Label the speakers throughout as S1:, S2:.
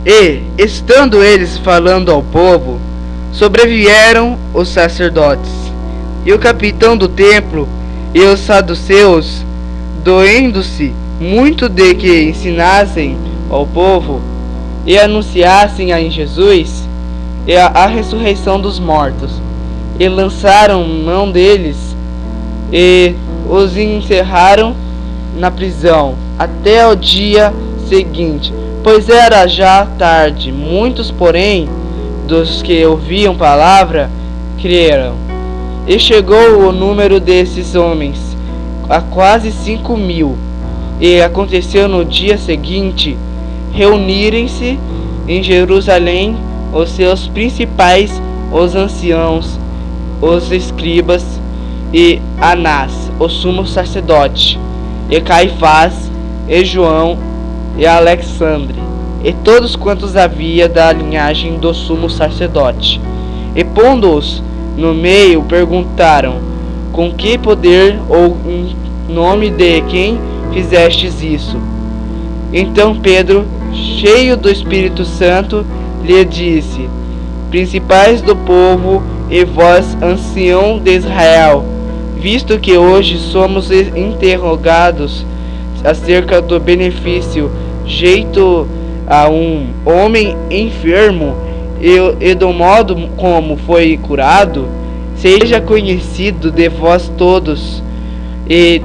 S1: E, estando eles falando ao povo, sobrevieram os sacerdotes e o capitão do templo e os saduceus, doendo-se muito de que ensinassem ao povo e anunciassem em Jesus a ressurreição dos mortos, e lançaram mão deles e os encerraram na prisão até o dia seguinte, pois era já tarde. Muitos, porém, dos que ouviam palavra, creram. E chegou o número desses homens a quase 5.000. E aconteceu no dia seguinte reunirem-se em Jerusalém os seus principais, os anciãos, os escribas, e Anás, o sumo sacerdote, e Caifás, e João, e Alexandre, e todos quantos havia da linhagem do sumo sacerdote. E pondo-os no meio, perguntaram: com que poder ou em nome de quem fizestes isso? Então Pedro, cheio do Espírito Santo, lhe disse: principais do povo e vós, ancião de Israel, visto que hoje somos interrogados acerca do benefício jeito a um homem enfermo e do modo como foi curado, seja conhecido de vós todos e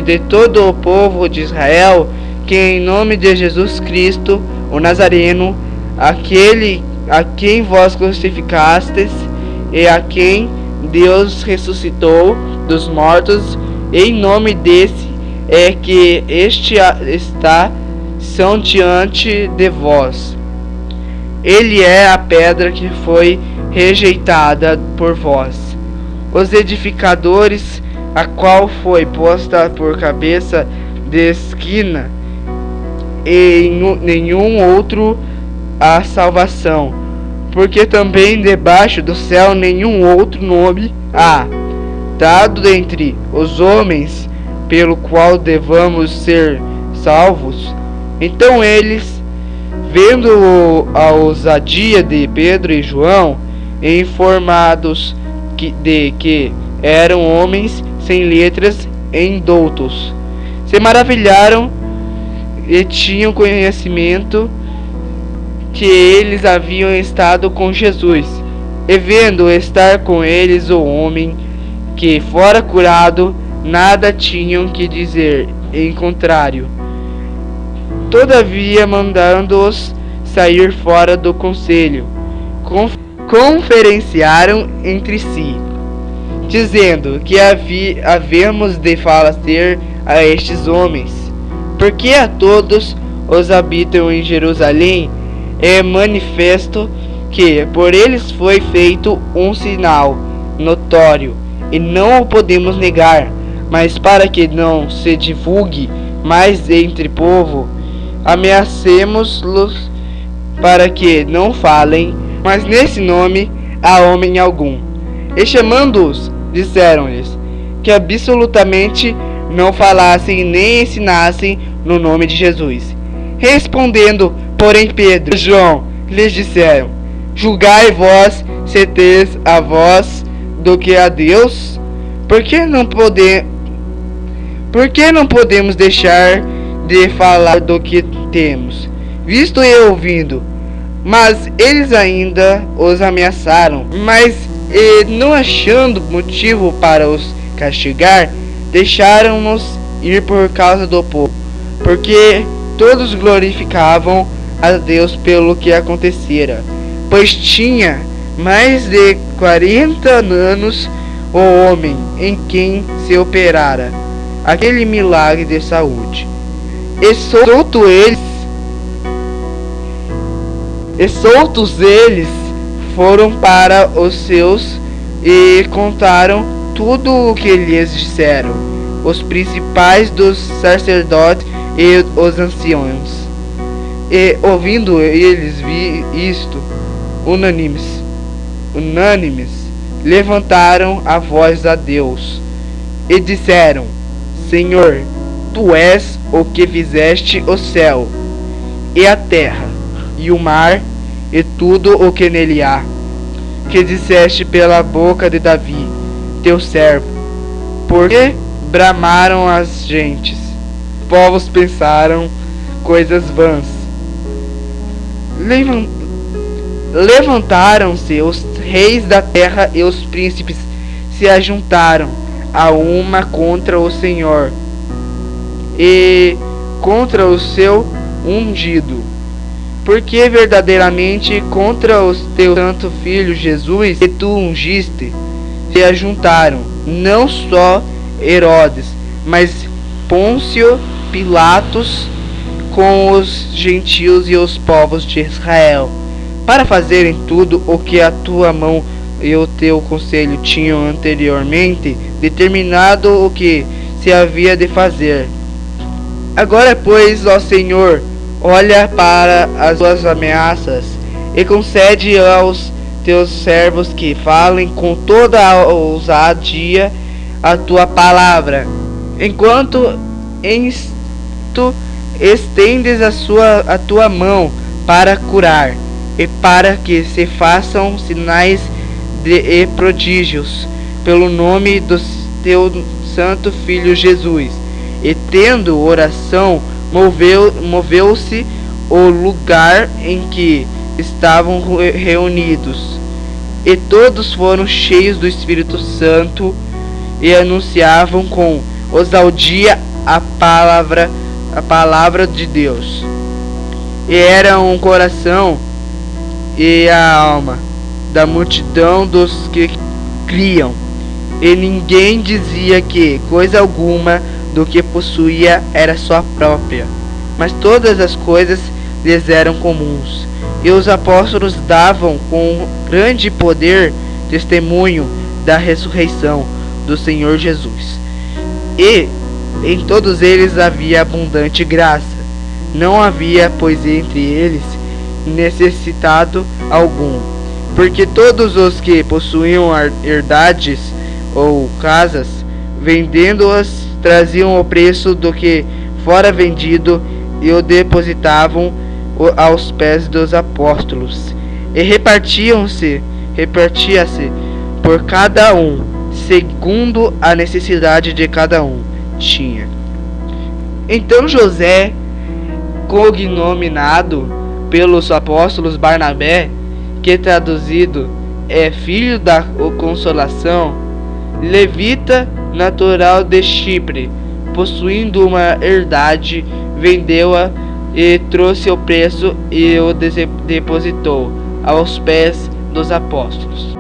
S1: de todo o povo de Israel, que em nome de Jesus Cristo, o Nazareno, aquele a quem vós crucificastes e a quem Deus ressuscitou dos mortos, em nome desse é que este está são diante de vós. Ele é a pedra que foi rejeitada por vós, os edificadores, a qual foi posta por cabeça de esquina, e em nenhum outro há salvação, porque também debaixo do céu nenhum outro nome há dado dentre os homens pelo qual devamos ser salvos. Então eles, vendo a ousadia de Pedro e João, informados de que eram homens sem letras e indoutos, se maravilharam e tinham conhecimento que eles haviam estado com Jesus. E vendo estar com eles o homem que fora curado, nada tinham que dizer em contrário. Todavia, mandando-os sair fora do conselho, conferenciaram entre si, dizendo que havemos de falecer a estes homens, porque a todos os habitam em Jerusalém é manifesto que por eles foi feito um sinal notório, e não o podemos negar. Mas para que não se divulgue mais entre povo, ameacemos-los para que não falem mas nesse nome a homem algum. E chamando-os, disseram-lhes que absolutamente não falassem nem ensinassem no nome de Jesus. Respondendo, porém, Pedro e João lhes disseram: julgai vós se teis a vós do que a Deus? Por que não podemos deixar de falar do que temos, visto e ouvindo? Mas eles ainda os ameaçaram, mas não achando motivo para os castigar, deixaram-nos ir por causa do povo, porque todos glorificavam a Deus pelo que acontecera, pois tinha mais de 40 anos o homem em quem se operara aquele milagre de saúde. E soltos eles foram para os seus e contaram tudo o que lhes disseram os principais dos sacerdotes e os anciãos. E ouvindo eles isto, unânimes, levantaram a voz a Deus e disseram: Senhor, Tu és o que fizeste o céu e a terra, e o mar, e tudo o que nele há, que disseste pela boca de Davi, teu servo. Porque bramaram as gentes, povos pensaram coisas vãs. Levantaram-se os reis da terra e os príncipes se ajuntaram a uma contra o Senhor e contra o seu ungido. Porque verdadeiramente contra o teu santo filho Jesus, que tu ungiste, se ajuntaram não só Herodes, mas Pôncio Pilatos com os gentios e os povos de Israel, para fazerem tudo o que a tua mão e o teu conselho tinham anteriormente determinado o que se havia de fazer. Agora, pois, ó Senhor, olha para as tuas ameaças e concede aos teus servos que falem com toda a ousadia a tua palavra, enquanto tu estendes a tua mão para curar, e para que se façam sinais e prodígios pelo nome do teu santo filho Jesus. E tendo oração, moveu-se o lugar em que estavam reunidos, e todos foram cheios do Espírito Santo e anunciavam com ousadia a palavra de Deus. E era um coração e a alma da multidão dos que criam, e ninguém dizia que coisa alguma do que possuía era sua própria, mas todas as coisas lhes eram comuns. E os apóstolos davam com grande poder testemunho da ressurreição do Senhor Jesus. E em todos eles havia abundante graça. Não havia, pois, entre eles necessitado algum, porque todos os que possuíam herdades ou casas, vendendo-as, traziam o preço do que fora vendido e o depositavam aos pés dos apóstolos, e repartia-se por cada um, segundo a necessidade de cada um tinha. Então José, cognominado pelos apóstolos Barnabé, que traduzido é filho da consolação, levita, natural de Chipre, possuindo uma herdade, vendeu-a e trouxe o preço e o depositou aos pés dos apóstolos.